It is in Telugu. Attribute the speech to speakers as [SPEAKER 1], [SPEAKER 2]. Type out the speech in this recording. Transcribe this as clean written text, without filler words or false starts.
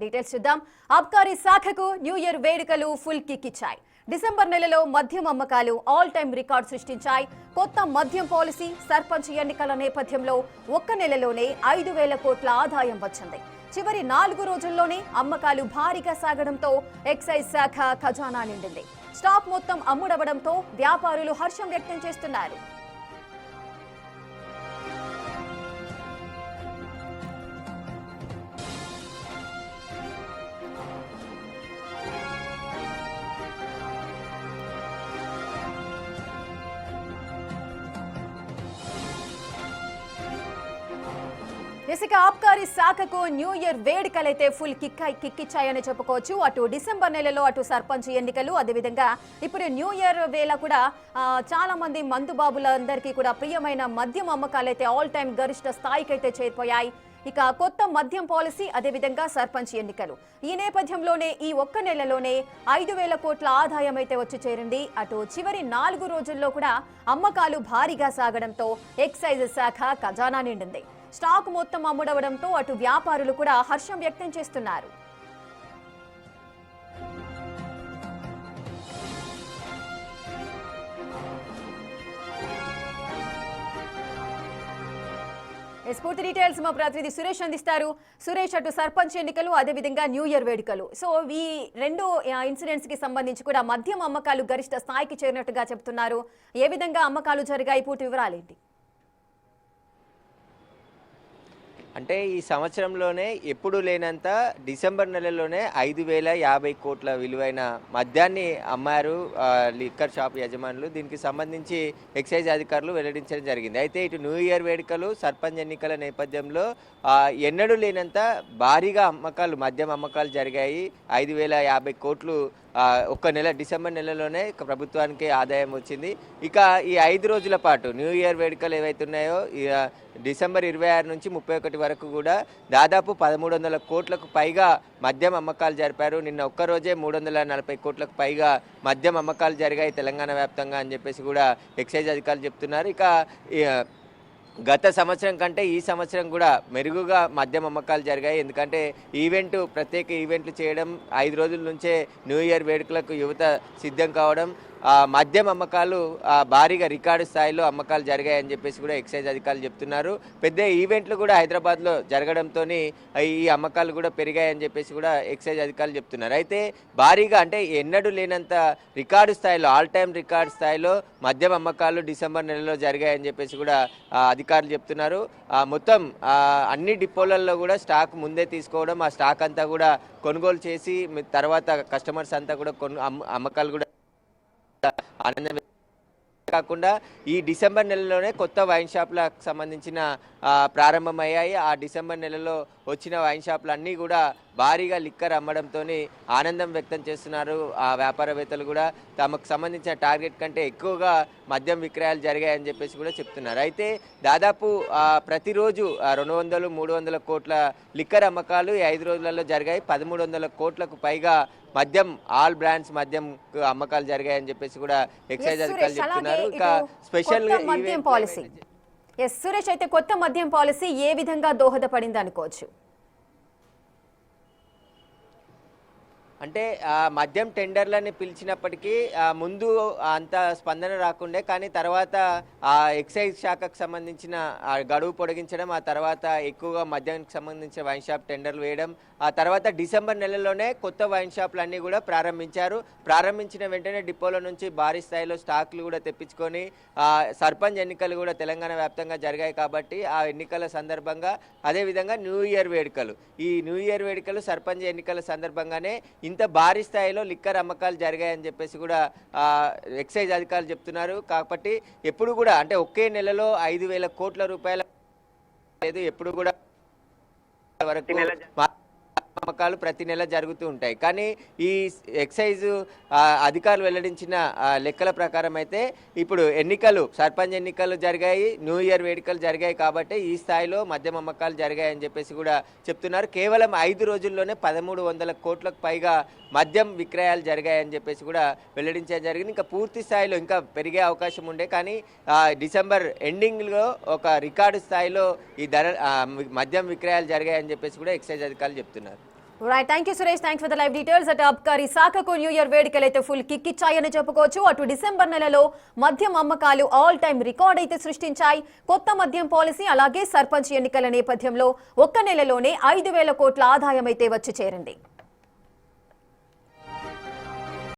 [SPEAKER 1] డీటెయిల్స్ చూద్దాం. ఆబ్కారీ శాఖకు న్యూ ఇయర్ వేడుకలు ఫుల్ కిక్ ఇచ్చాయి. డిసెంబర్ నెలలో మద్యం అమ్మకాలు ఆల్ టైమ్ రికార్డ్ సృష్టించాయి. కొత్త మద్యం పాలసీ, సర్పంచ్ ఎన్నికల నేపథ్యంలో ఒక్క నెలలోనే 5,000 కోట్ల ఆదాయం వచ్చింది. చివరి 4 రోజుల్లోనే అమ్మకాలు భారీగా సాగడంతో ఎక్సైజ్ శాఖ ఖజానా నిండింది. స్టాక్ మొత్తం అమ్ముడవడంతో వ్యాపారులు హర్షం వ్యక్తం చేస్తున్నారు. ఇసుక ఆబ్కారీ శాఖకు న్యూ ఇయర్ వేడుకలైతే ఫుల్ కిక్కిచ్చాయని చెప్పుకోవచ్చు. అటు డిసెంబర్ నెలలో అటు సర్పంచ్ ఎన్నికలు, అదేవిధంగా ఇప్పుడు న్యూ ఇయర్ వేళ కూడా చాలా మంది మందుబాబులందరికీ కూడా ప్రియమైన మద్యం అమ్మకాలైతే ఆల్ టైమ్ గరిష్ట స్థాయికైతే చేరిపోయాయి. ఇక కొత్త మద్యం పాలసీ, అదేవిధంగా సర్పంచ్ ఎన్నికలు, ఈ నేపథ్యంలోనే ఈ ఒక్క నెలలోనే 5,000 కోట్ల ఆదాయం అయితే వచ్చి చేరింది. అటు చివరి 4 రోజుల్లో కూడా అమ్మకాలు భారీగా సాగడంతో ఎక్సైజ్ శాఖ ఖజానా నిండింది. స్టాక్ మొత్తం అమ్ముడవడంతో అటు వ్యాపారులు కూడా హర్షం వ్యక్తం చేస్తున్నారు. పూర్తి డీటెయిల్స్ మా ప్రతినిధి సురేష్ అందిస్తారు. సురేష్, అటు సర్పంచ్ ఎన్నికలు, అదేవిధంగా న్యూ ఇయర్ వేడుకలు, సో ఈ రెండు ఇన్సిడెంట్స్ కి సంబంధించి కూడా మద్యం అమ్మకాలు గరిష్ట స్థాయికి చేరినట్టుగా చెబుతున్నారు. ఏ విధంగా అమ్మకాలు జరిగాయి, పూర్తి వివరాలేంటి?
[SPEAKER 2] అంటే ఈ సంవత్సరంలోనే ఎప్పుడు లేనంత డిసెంబర్ నెలలోనే 5,050 కోట్ల విలువైన మద్యాన్ని అమ్మారు లిక్కర్ షాప్ యజమానులు. దీనికి సంబంధించి ఎక్సైజ్ అధికారులు వెల్లడించడం జరిగింది. అయితే ఇటు న్యూ ఇయర్ వేడుకలు, సర్పంచ్ ఎన్నికల నేపథ్యంలో ఎన్నడూ లేనంత భారీగా మద్యం అమ్మకాలు జరిగాయి. 5,050 కోట్లు ఒక్క నెల డిసెంబర్ నెలలోనే ప్రభుత్వానికి ఆదాయం వచ్చింది. ఇక ఈ 5 రోజుల పాటు న్యూ ఇయర్ వేడుకలు ఏవైతే ఉన్నాయో డిసెంబర్ 26 నుంచి 31 వరకు కూడా దాదాపు 1,300 కోట్లకు పైగా మద్యం అమ్మకాలు జరిపారు. నిన్న ఒక్కరోజే 340 కోట్లకు పైగా మద్యం అమ్మకాలు జరిగాయి తెలంగాణ వ్యాప్తంగా అని చెప్పేసి కూడా ఎక్సైజ్ అధికారులు చెప్తున్నారు. ఇక గత సంవత్సరం కంటే ఈ సంవత్సరం కూడా మెరుగుగా మద్యం అమ్మకాలు జరిగాయి. ఎందుకంటే ప్రత్యేక ఈవెంట్లు చేయడం, 5 రోజుల నుంచే న్యూ ఇయర్ వేడుకలకు యువత సిద్ధం కావడం, మద్యం అమ్మకాలు భారీగా రికార్డు స్థాయిలో అమ్మకాలు జరిగాయని చెప్పేసి కూడా ఎక్సైజ్ అధికారులు చెప్తున్నారు. పెద్ద ఈవెంట్లు కూడా హైదరాబాద్లో జరగడంతో ఈ అమ్మకాలు కూడా పెరిగాయని చెప్పేసి కూడా ఎక్సైజ్ అధికారులు చెప్తున్నారు. అయితే భారీగా అంటే ఎన్నడూ లేనంత రికార్డు స్థాయిలో, ఆల్ టైమ్ రికార్డు స్థాయిలో మద్యం అమ్మకాలు డిసెంబర్ నెలలో జరిగాయని చెప్పేసి కూడా అధికారులు చెప్తున్నారు. మొత్తం అన్ని డిపోలలో కూడా స్టాక్ ముందే తీసుకోవడం, ఆ స్టాక్ అంతా కూడా కొనుగోలు చేసి తర్వాత కస్టమర్స్ అంతా కూడా అమ్మకాలు కూడా ఆనందం కాకుండా ఈ డిసెంబర్ నెలలోనే కొత్త వైన్ షాపులకు సంబంధించిన ప్రారంభమయ్యాయి. ఆ డిసెంబర్ నెలలో వచ్చిన వైన్ షాపులు అన్నీ కూడా భారీగా లిక్కర్ అమ్మడంతో ఆనందం వ్యక్తం చేస్తున్నారు. ఆ వ్యాపారవేత్తలు కూడా తమకు సంబంధించిన టార్గెట్ కంటే ఎక్కువగా మద్యం విక్రయాలు జరిగాయని చెప్పేసి కూడా చెప్తున్నారు. అయితే దాదాపు ప్రతిరోజు 200-300 కోట్ల లిక్కర్ అమ్మకాలు ఈ 5 రోజులలో జరిగాయి. 1,300 కోట్లకు పైగా మద్యం, ఆల్ బ్రాండ్స్ మద్యం అమ్మకాలు జరిగాయని చెప్పేసి కూడా ఎక్సైజ్ అధికారులు చెప్తున్నారు. ఇంకా స్పెషల్
[SPEAKER 1] మద్యం పాలసీ, సురేష్, అయితే కొత్త మద్యం పాలసీ ఏ విధంగా దోహదపడింది అనుకోవచ్చు?
[SPEAKER 2] అంటే మద్యం టెండర్లని పిలిచినప్పటికీ ముందు అంత స్పందన రాకుండే, కానీ తర్వాత ఎక్సైజ్ శాఖకు సంబంధించిన గడువు పొడిగించడం, ఆ తర్వాత ఎక్కువగా మద్యానికి సంబంధించిన వైన్ షాప్ టెండర్లు వేయడం, ఆ తర్వాత డిసెంబర్ నెలలోనే కొత్త వైన్ షాపులు అన్నీ కూడా ప్రారంభించారు. ప్రారంభించిన వెంటనే డిపోల నుంచి భారీ స్థాయిలో స్టాక్లు కూడా తెప్పించుకొని సర్పంచ్ ఎన్నికలు కూడా తెలంగాణ వ్యాప్తంగా జరిగాయి. కాబట్టి ఆ ఎన్నికల సందర్భంగా, అదేవిధంగా న్యూ ఇయర్ వేడుకలు, ఈ న్యూ ఇయర్ వేడుకలు సర్పంచ్ ఎన్నికల సందర్భంగానే ఇంత భారీ స్థాయిలో లిక్కర్ అమ్మకాలు జరిగాయని చెప్పేసి కూడా ఎక్సైజ్ అధికారులు చెప్తున్నారు. కాబట్టి ఎప్పుడు కూడా అంటే ఒకే నెలలో 5,000 కోట్ల రూపాయల లేదు, ఎప్పుడు కూడా వరకు అమ్మకాలు ప్రతి నెల జరుగుతూ ఉంటాయి. కానీ ఈ ఎక్సైజ్ అధికారులు వెల్లడించిన లెక్కల ప్రకారం అయితే ఇప్పుడు సర్పంచ్ ఎన్నికలు జరిగాయి, న్యూ ఇయర్ వేడుకలు జరిగాయి. కాబట్టి ఈ స్థాయిలో మద్యం అమ్మకాలు జరిగాయని చెప్పేసి కూడా చెప్తున్నారు. కేవలం 5 రోజుల్లోనే 1,300 కోట్లకు పైగా మద్యం విక్రయాలు జరిగాయని చెప్పేసి కూడా వెల్లడించడం జరిగింది. ఇంకా పూర్తి స్థాయిలో ఇంకా పెరిగే అవకాశం ఉండే, కానీ డిసెంబర్ ఎండింగ్లో ఒక రికార్డు స్థాయిలో ఈ మద్యం విక్రయాలు జరిగాయని చెప్పేసి కూడా ఎక్సైజ్ అధికారులు చెప్తున్నారు.
[SPEAKER 1] Right, thank you Suresh, thanks for the live details. అటు అబ్కారీ శాఖకు న్యూ ఇయర్ వేడుకలు అయితే ఫుల్ కిక్ ఇచ్చాయని చెప్పుకోవచ్చు. అటు డిసెంబర్ నెలలో మద్యం అమ్మకాలు ఆల్ టైమ్ రికార్డ్ అయితే సృష్టించాయి. కొత్త మద్యం పాలసీ అలాగే సర్పంచ్ ఎన్నికల నేపథ్యంలో ఒక్క నెలలోనే 5,000 కోట్ల ఆదాయం అయితే వచ్చి చేరింది.